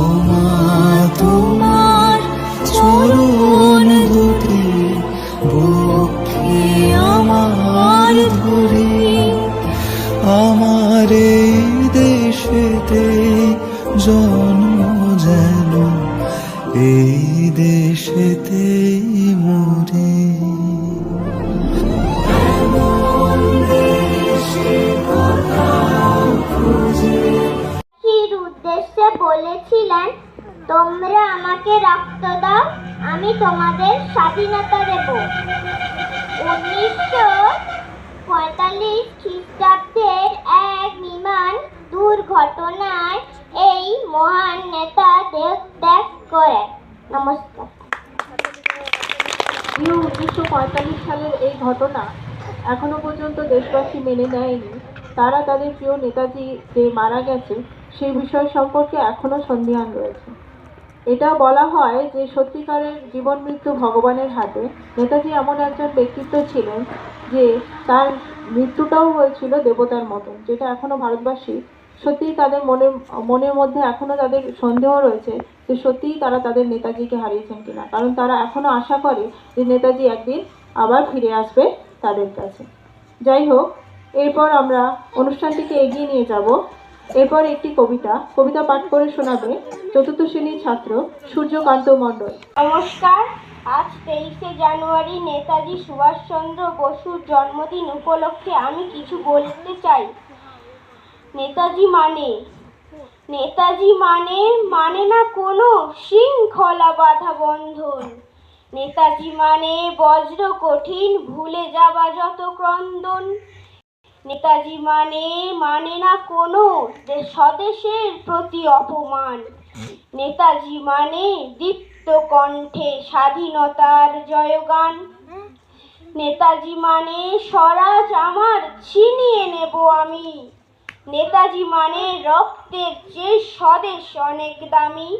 ওমা তোমার চরণ দুটি বক্ষে আমার ধরি, আমার এই দেশেতে জন্ম যেন এই দেশেতেই মরি। উদ্দেশ্যে বলেছিলেন, তোমরা আমাকে রক্ত দাও, আমি তোমাদের স্বাধীনতা দেব। 1945 খ্রিস্টাব্দের এক বিমান দুর্ঘটনায় এই মহান নেতা দেহত্যাগ করেন। নমস্কার। 1945 সালের এই ঘটনা এখনো পর্যন্ত দেশবাসী মেনে নেয়নি। তারা তাদের প্রিয় নেতাজি যে মারা গেছে সেই বিষয় সম্পর্কে এখনো সন্দিহান রয়েছে। এটা বলা হয় যে সত্যিকারের জীবন মৃত্যু ভগবানের হাতে। নেতাজি এমন একজন ব্যক্তিত্ব ছিলেন যে তার মৃত্যুটাও হয়েছিল দেবতার মতো, যেটা এখনো ভারতবাসী সত্যিই তাদের মনের মধ্যে এখনো তাদের সন্দেহ রয়েছে যে সত্যিই তারা তাদের নেতাজিকে হারিয়েছেন কিনা। কারণ তারা এখনো আশা করে যে নেতাজি একদিন আবার ফিরে আসবে তাদের কাছে। যাই হোক, এরপর আমরা অনুষ্ঠানটিকে এগিয়ে নিয়ে যাব। এরপর একটি কবিতা পাঠ করে শোনাবে চতুর্থ শ্রেণীর ছাত্র সূর্যকান্ত মণ্ডল। নমস্কার। আজ 23শে জানুয়ারি নেতাজি সুভাষচন্দ্র বসুর জন্মদিন উপলক্ষে আমি কিছু বলতে চাই। নেতাজি মানে না কোনো শৃঙ্খলা বাধা বন্ধন। নেতাজি মানে বজ্র কঠিন ভুলে যাওয়া যত ক্রন্দন। নেতাজি মানে না কোনো স্বদেশের প্রতি অপমান। নেতাজি মানে দীপ্ত কণ্ঠে স্বাধীনতার জয়গান। নেতাজি মানে স্বরাজ আমার ছিনিয়ে নেব আমি। নেতাজি মানে রক্তের চেয়ে স্বদেশ অনেক দামি।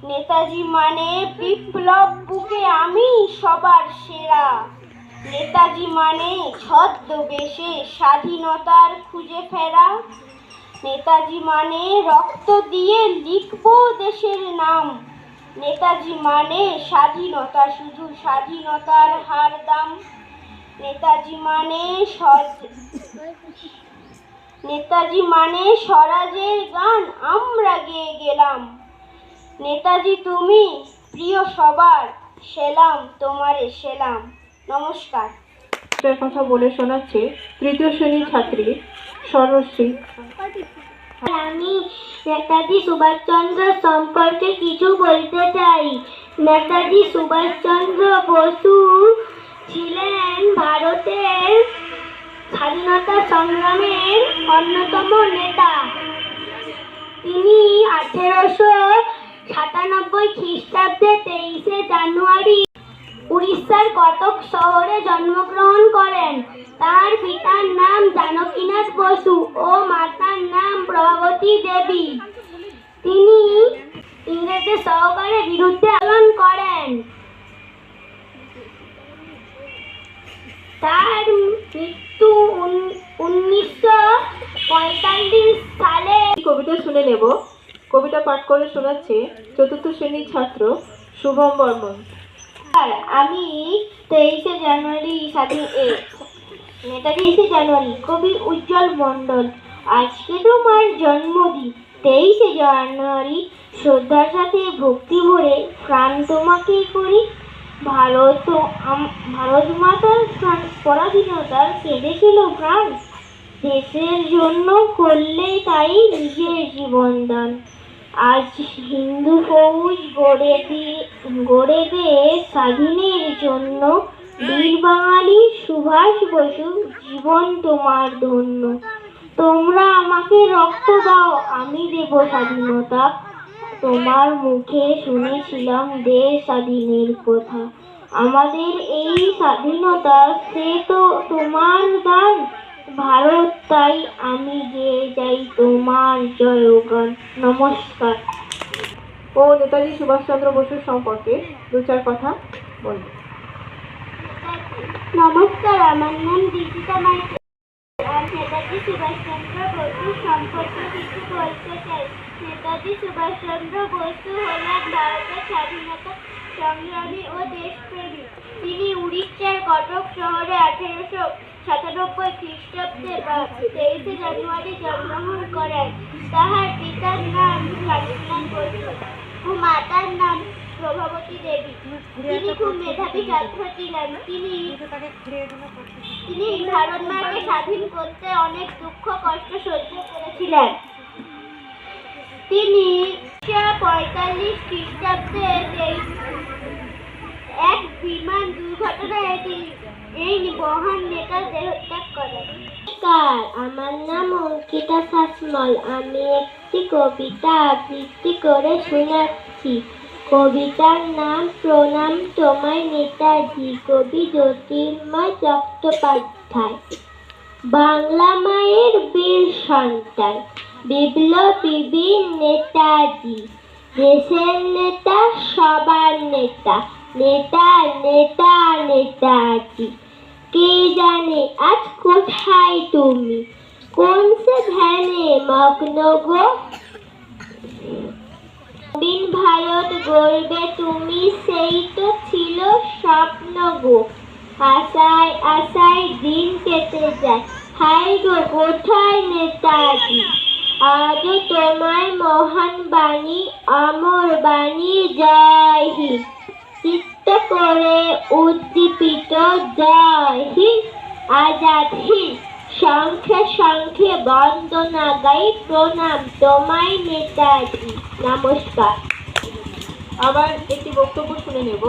নেতাজি মানে বিপ্লব বুকে আমি সবার সেরা। নেতাজি মানে ছদ্মবেশে স্বাধীনতার খুঁজে ফেরা। নেতাজি মানে রক্ত দিয়ে লিখব দেশের নাম। নেতাজি মানে স্বাধীনতা, শুধু স্বাধীনতার হার দাম। নেতাজি মানে স্বরাজের গান আমরা গেয়ে গেলাম। নেতাজি তুমি প্রিয় সবার, সেলাম তোমারে সেলাম। নমস্কার। কথা বলে শোনাচ্ছে তৃতীয় শ্রেণীর ছাত্রী সর্বশ্রী। আমি নেতাজি সুভাষচন্দ্র সম্পর্কে কিছু বলতে চাই। নেতাজি সুভাষচন্দ্র বসু ছিলেন ভারতের স্বাধীনতা সংগ্রামের অন্যতম নেতা। তিনি 1897 খ্রিস্টাব্দে 23শে জানুয়ারি উড়িষ্যার কটক শহরে জন্মগ্রহণ করেন। তার পিতার নাম জানকীনাথ বসু ও মাতার নাম প্রভাবতী দেবী। তিনি ইংরেজদের সহকারে বিরুদ্ধে আন্দোলন করেন। তার মৃত্যু 1945 সালে। কবিতা শুনে নেব। কবিতা পাঠ করে শোনাচ্ছে চতুর্থ শ্রেণীর ছাত্র শুভম বর্মন। আমি 23শে জানুয়ারি নেতাজি জানুয়ারি কবি উজ্জ্বল মণ্ডল। আজকে তোমার জন্মদিন 23শে জানুয়ারি। শ্রদ্ধার সাথে ভক্তি ভরে প্রাণ তোমাকেই করি। ভারত মাতার পরাধীনতার কেঁদেছিল প্রাণ। দেশের জন্য করলে তাই নিজের জীবন দান। আজ হিন্দু ফৌজ গড়ে দে স্বাধীনের জন্য। বীর বাঙালি সুভাষ বসু জীবন তোমার ধন্য। তোমরা আমাকে রক্ত দাও, আমি দেব স্বাধীনতা। তোমার মুখে শুনেছিলাম দেশ স্বাধীনের কথা। আমাদের এই স্বাধীনতা সে তো তোমার দান। ভারত তাই আমি গেয়ে যাই তোমার জয়গান। নমস্কার। ও নেতাজি সুভাষচন্দ্র বসুর সম্পর্কে দু চার কথা বলব। নমস্কার, আমার নাম দীপিকা মাইতি। নেতাজি সুভাষচন্দ্র বসু সম্পর্কে কিছু বলতে চাই। নেতাজি সুভাষচন্দ্র বসু হলেন ভারতের স্বাধীনতা সংগ্রামী ও দেশপ্রেমী। তিনি উড়িষ্যার কটক শহরে 1897 খ্রিস্টাব্দে 23 জানুয়ারি জন্মগ্রহণ করেন। তাহার পিতার নাম কাশীনাথ বসু ও মাতার নাম প্রভাবতী দেবী। তিনি খুব মেধাবী ছাত্র ছিলেন। তিনি ভারত মাকে স্বাধীন করতে অনেক দুঃখ কষ্ট সহ্য করেছিলেন। তিনি 1945 খ্রিস্টাব্দে এক বিমান দুর্ঘটনায় এই মহান নেতা দেহত্যাগ করেন। নমস্কার, আমার নাম অঙ্কিতা শাসমল। আমি একটি কবিতা আবৃত্তি করে শোনাচ্ছি। কবিতার নাম প্রণাম তোমায় নেতাজি, কবি জ্যোতির্ময় চট্টোপাধ্যায়। বাংলা মায়ের বীর সন্তান বিপ্লবী বীর নেতাজি, দেশের নেতা সবার নেতা, নেতা নেতা নেতাজি। কে জানে আজ কোথায় তুমি, কোন সে ধ্যানে মগ্ন গো। নবীন ভারত গড়বে তুমি, সেই তো ছিল স্বপ্ন গো। আশায় আশায় দিন কেটে যায়, হায় গো কোথায় নেতাজি। আজও তোমার মহান বাণী, অমর বাণী জয় হিন্দ। চিত্ত করে উদ্দীপিত জয় হিন্দ, আজাদ হিন্দ। শঙ্খে শঙ্খে বন্দনা গাই, প্রণাম তোমায় নেতাজি। নমস্কার। আবার একটি বক্তব্য শুনে নেব।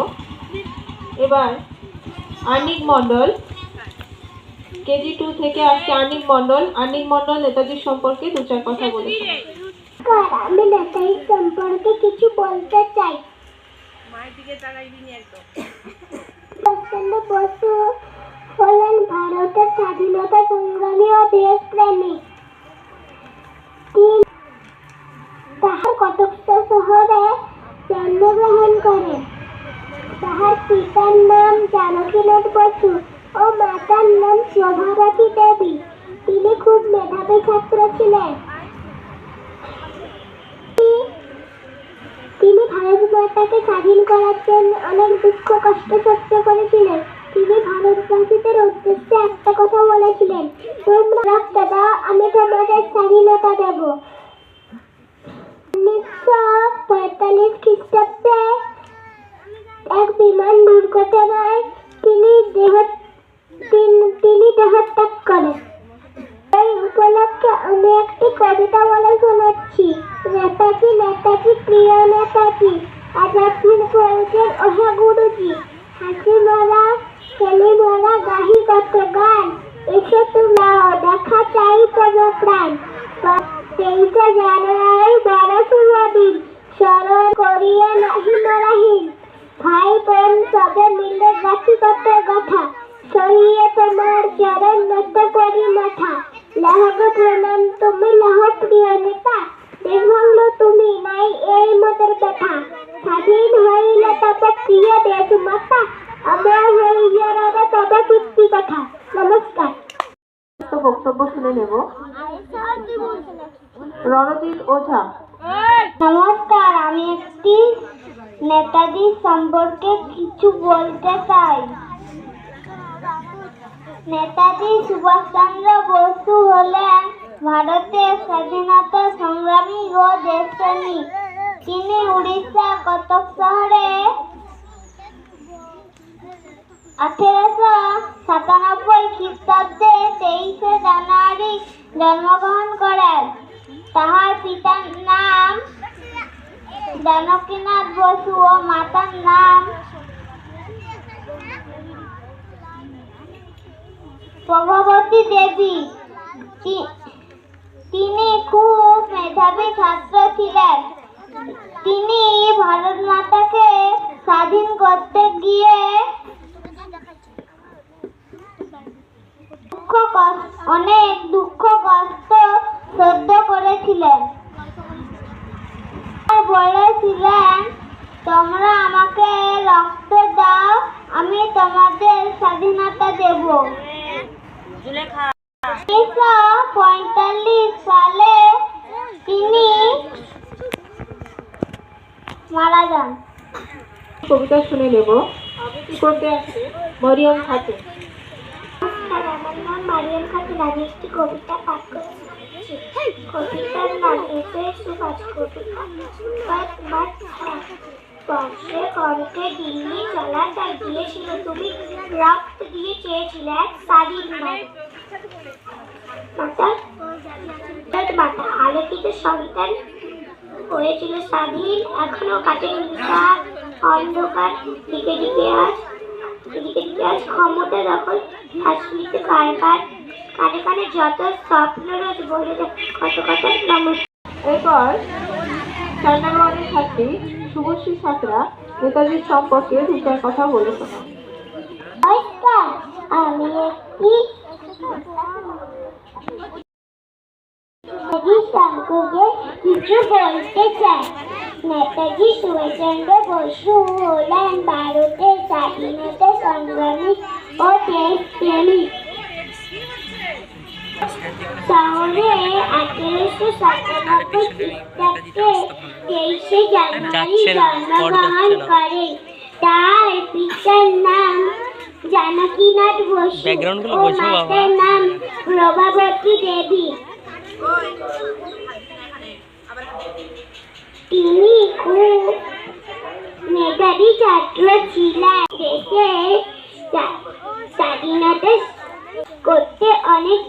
এবার আনিক মণ্ডল, কেজি 2 থেকে আসছে আনিক মণ্ডল। আনিক মণ্ডল নেতাজির সম্পর্কে দু চার কথা বলেছেন। আমি নেতাজি সম্পর্কে কিছু বলতে চাই। সুভাষচন্দ্র বসু হলেন ভারতের স্বাধীনতা সংগ্রামী ও দেশপ্রেমিক। তিনি তাহার কটক শহরে জন্মগ্রহণ করেন। তাহার পিতার নাম জানকীনাথ বসু ও মাতার নাম প্রভাবতী দেবী। তিনি খুব মেধাবী ছাত্র ছিলেন। তিনি ভারত মাতাকে স্বাধীন করার জন্য অনেক দুঃখ কষ্ট সহ্য করেছিলেন। তিনি ভারতবাসীদের উদ্দেশ্যে একটা কথা বলেছিলেন, তোমরা রক্ত দাও, আমি তোমাদের স্বাধীনতা দেব। 1945 খ্রিস্টাব্দে এক বিমান দুর্ঘটনায় তিনি দেহত্যাগ করেন। এই উপলক্ষে আমি একটি কবিতা বলে শোনাচ্ছি। নেতাজি নেতাজি প্রিয় নেতাজি, আজাদ হিন্দ ফৌজের ওহে গুরুজি। হাসি মারা খেলি মারা গাহি কত গান, এসে তোমরাও দেখা চাই তব প্রাণ। 23 জানুয়ারি বড় শুভ দিন, স্মরণ করিয়া নাহি মরাহীন। ভাই বোন সবে মিলে গাছি কত কথা, সহিয়ে তোমার চরণ নত করি মাথা। লাহ গো প্রণাম তুমি লাহ প্রিয় নেতা, দেশ ভাঙল তুমি নাই এই মোদের ব্যথা। স্বাধীন হইলে তব প্রিয় দেশ মাতা, আমরা হইয়া রবে তব কীর্তি কথা। নমস্কার। বক্তব্য শুনে নেব। রণজিৎ ওঝা। নমস্কার, আমি একটি নেতাজি সম্পর্কে কিছু বলতে চাই। নেতাজি সুভাষচন্দ্র বসু হলেন ভারতের স্বাধীনতা সংগ্রামী ও দেশপ্রেমিক। তিনি উড়িষ্যার কটক শহরে 1897 খ্রিস্টাব্দে 23 জানুয়ারি জন্মগ্রহণ করেন। তাহার পিতার নাম জানকীনাথ বসু ও মাতার নাম প্রভাবতী দেবী। তিনি খুব মেধাবী ছাত্র ছিলেন। তিনি ভারত মাতাকে স্বাধীন করতে গিয়ে অনেক দুঃখ কষ্ট সহ্য করেছিলেন। বলেছিলেন, তোমরা আমাকে রক্ত দাও, আমি তোমাদের স্বাধীনতা দেব। 1945 সালে তিনি মারা যান। কবিতা শুনে নেব। আবৃত্তি করতে আসছে মরিয়ম খাতুন। নমস্কার, আমার নাম মারিয়াম খাতুন। আমি একটি কবিতা পাঠ করছি। কবিতার নাম এসে সুভাষ কবিতা। বর্ষে কণ্ঠে দিল্লি চলা তাই দিয়েছিল তুমি, রক্ত দিয়ে চেয়েছিলে এক স্বাধীন মাতা। আলোকিত সন্তান হয়েছিল স্বাধীন, এখনো কাটেনি নিশাদ অন্ধকার। দিকে দিকে আজ ক্ষমতা দখল, হাসলিতে কারবার, কানে কানে যত স্বপ্ন রোজ বলে কত কথা। নমস্কার। এরপর 4 নম্বরের ছাত্রী শুভশ্রী ছাত্রা নেতাজির সম্পর্কে 2 কথা বলে শোনা। নমস্কার, আমি একটি নেতাজি সম্পর্কে কিছু বলতে চাই। নেতাজি সুভাষচন্দ্র বসু হলেন ভারতের স্বাধীনতা সংগ্রামী ও দেশপ্রেমিক। শহরে 1897 খ্রিস্টাব্দে 23শে জানুয়ারি জন্মগ্রহণ করেন। তার পিতার নাম জানকীনাথ বসু ও মাতার নাম প্রভাবতী দেবী। তিনি খুব মেধাবী ছাত্র ছিলেন। দেশের স্বাধীনতা করতে অনেক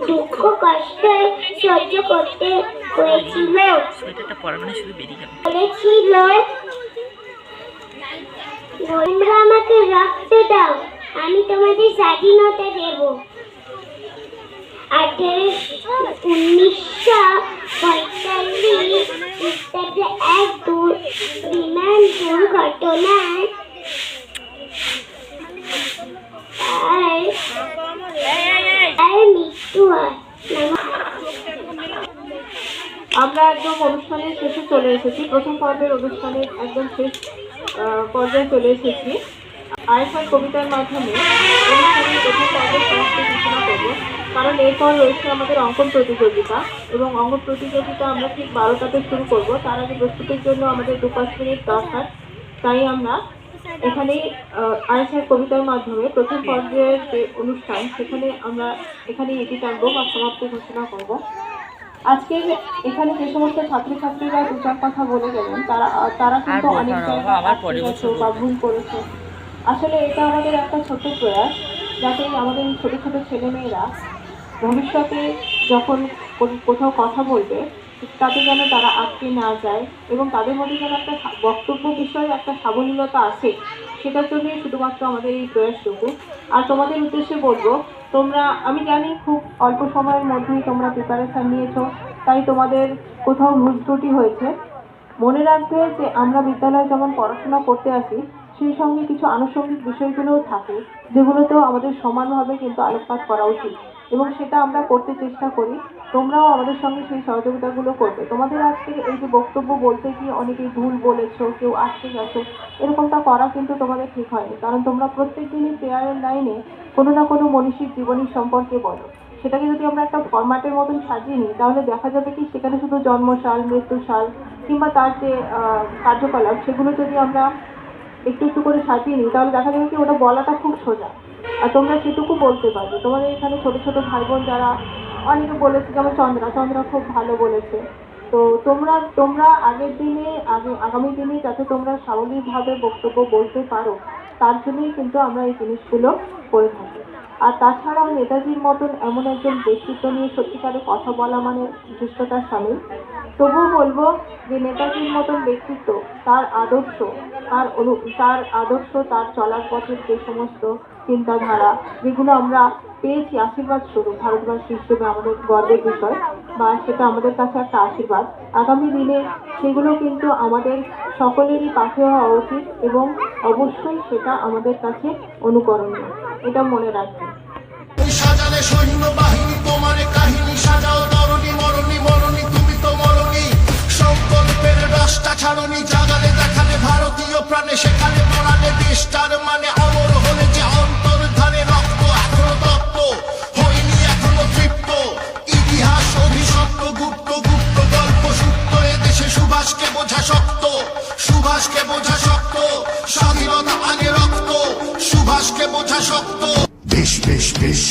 দুঃখ কষ্ট সহ্য করতে হয়েছিল। বলেছিল, তোমরা আমাকে রক্ত দাও, আমি তোমাদের স্বাধীনতা দেব। 1945 খ্রিস্টাব্দে এক বিমান দুর্ঘটনায় তার মৃত্যু হয়। আমরা একদম অনুষ্ঠানের শেষে চলে এসেছি। প্রথম পর্বের অনুষ্ঠানের একদম শেষ পর্যায়ে চলে এসেছি। আরেকবার কবিতার মাধ্যমে অনুষ্ঠানের প্রথম পর্বের সমাপ্তি ঘোষণা করব, কারণ এরপর রয়েছে আমাদের অঙ্কন প্রতিযোগিতা, এবং অঙ্কন প্রতিযোগিতা আমরা ঠিক 12টাতে শুরু করব। তার আগে প্রস্তুতির জন্য আমাদের 2-5 মিনিট দরকার। তাই আমরা এখানেই আরেকবার কবিতার মাধ্যমে প্রথম পর্যায়ের যে অনুষ্ঠান সেখানে আমরা এখানেই এটি টানবো বা সমাপ্তি ঘোষণা করব। আজকে এখানে যে সমস্ত ছাত্রছাত্রীরা 2-4 কথা বলে গেলেন, তারা কিন্তু অনেক জায়গায় বা ভুল করেছে। আসলে এটা আমাদের একটা ছোট প্রয়াস, যাতে আমাদের ছোট ছোট ছেলেমেয়েরা ভবিষ্যতে যখন কোথাও কথা বলবে তাতে যেন তারা আটকে না যায়, এবং তাদের মধ্যে যেন একটা বক্তব্য বিষয়ে একটা সাবলীলতা আসে, সেটার জন্যই শুধুমাত্র আমাদের এই প্রয়াসটুকু। আর তোমাদের উদ্দেশ্যে বলবো, আমি জানি খুব অল্প সময়ের মধ্যেই তোমরা প্রিপারেশন নিয়েছো, তাই তোমাদের কোথাও ভুল ত্রুটি হয়েছে। মনে রাখবে যে আমরা বিদ্যালয়ে যেমন পড়াশোনা করতে আসি, সেই সঙ্গে কিছু আনুষঙ্গিক বিষয়গুলোও থাকে, যেগুলোতেও আমাদের সমানভাবে কিন্তু আলোকপাত করা উচিত, এবং সেটা আমরা করতে চেষ্টা করি। তোমরাও আমাদের সঙ্গে সেই সহযোগিতাগুলো করবে। তোমাদের আজকে এই যে বক্তব্য বলতে গিয়ে অনেকেই ভুল বলেছো, কেউ আটকে গেছো, এরকমটা করা কিন্তু তোমাদের ঠিক হয়নি। কারণ তোমরা প্রত্যেক দিনই প্রেয়ারের লাইনে কোনো না কোনো মনীষীর জীবনী সম্পর্কে বলো। সেটাকে যদি আমরা একটা ফরম্যাটের মতন সাজিয়ে নিই, তাহলে দেখা যাবে কি সেখানে শুধু জন্মসাল, মৃত্যুসাল কিংবা তার যে কার্যকলাপ, সেগুলো যদি আমরা একটু একটু করে সাজিয়ে নিই, তাহলে দেখা যাবে কি ওটা বলাটা খুব সোজা, আর তোমরা সেটুকু বলতে পারবে। তোমাদের এখানে ছোট ছোট ভাই বোন যারা অনেকে বলেছে, যেমন চন্দ্রা খুব ভালো বলেছে। তো তোমরা আগামী দিনে যাতে তোমরা সাবলীলভাবে বক্তব্য বলতে পারো, তার জন্যই কিন্তু আমরা এই জিনিসগুলো করে থাকি। আর তাছাড়াও নেতাজির মতন এমন একজন ব্যক্তিত্ব নিয়ে সত্যিকারে কথা বলা মানে ধৃষ্টতার সামিল। তবুও বলবো যে নেতাজির মতন ব্যক্তিত্ব, তার আদর্শ, তার চলার পথের যে সমস্ত চিন্তাধারা, যেগুলো আমরা পেয়েছি আশীর্বাদ স্বরূপ ভারতবাসী হিসেবে আমাদের গর্বের বিষয়, বা সেটা আমাদের কাছে একটা আশীর্বাদ। আগামী দিনে সেগুলো কিন্তু আমাদের সকলেরই পাশে হওয়া উচিত, এবং অবশ্যই সেটা আমাদের কাছে অনুকরণীয়, এটা মনে রাখবেন। সাজালে সৈন্য বাহিনী, তোমার কাহিনী সাজাও তরণী, মরণী মরণী তুমি তো মরণী। সংকল্পের রাস্তা ছাড়নি, জাগালে দেখালে ভারতীয় প্রাণে, সেখানে পড়ালে দেশটার মানে অমর হলে যে অন্তর্ধানে রক্ত এখনো তপ্ত হয়নি, এখনো তৃপ্ত। ইতিহাস অভিশপ্ত, গুপ্ত গল্প সুপ্ত, এদেশে সুভাষকে বোঝা শক্ত। সুভাষকে বোঝা শক্ত, স্বাধীনতা আগে রক্ত, সুভাষকে বোঝা শক্ত। বেশ বেশ বেশ